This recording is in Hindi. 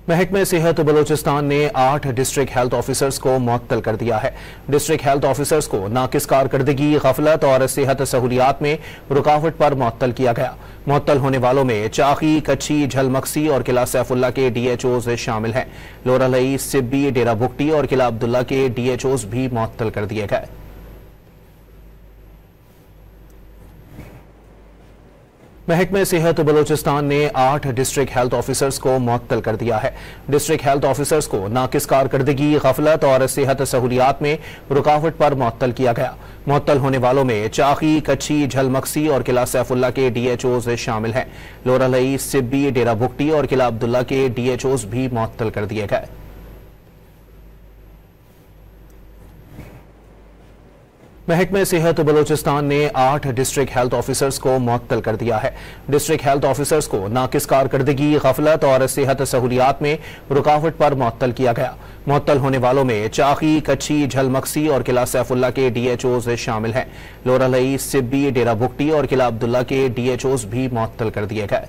महकमे सेहत बलूचिस्तान ने 8 डिस्ट्रिक्ट हेल्थ ऑफिसर्स को मुअत्तल कर दिया है। डिस्ट्रिक्ट हेल्थ ऑफिसर्स को नाकिस कारकर्दगी, गफलत और सेहत सहूलियात में रुकावट पर मुअत्तल किया गया। मुअत्तल होने वालों में चाकी, कच्ची, झलमक्सी और किला सैफुल्ला के DHOs शामिल हैं। लोरालई, सिब्बी, डेरा बुगटी और किला अब्दुल्ला के DHOs भी मुअत्तल कर दिए गए। महकमे सेहत बलूचिस्तान ने 8 डिस्ट्रिक्ट हेल्थ ऑफिसर्स को मुअत्तल कर दिया है। डिस्ट्रिक्ट हेल्थ ऑफिसर्स को नाकिस कारकर्दगी, गफलत और सेहत सहूलियात में रुकावट पर मुअत्तल किया गया। मुअत्तल होने वालों में चाकी, कच्ची, झलमक्सी और किला सैफुल्ला के DHOs शामिल हैं। लोरालई, सिब्बी, डेरा बुगटी और किला अब्दुल्ला के DHOs भी मुअत्तल कर दिए गए। महकमे सेहत बलूचिस्तान ने 8 डिस्ट्रिक्ट हेल्थ ऑफिसर्स को मुअत्तल कर दिया है। डिस्ट्रिक्ट हेल्थ ऑफिसर्स को नाकिस कारकर्दगी, गफलत और सेहत सहूलियात में रुकावट पर मुअत्तल किया गया। मुअत्तल होने वालों में चाकी, कच्ची, झलमक्सी और किला सैफुल्ला के DHOs शामिल हैं। लोरालई, सिब्बी, डेरा बुगटी और किला अब्दुल्ला के DHOs भी मुअत्तल कर दिए गए।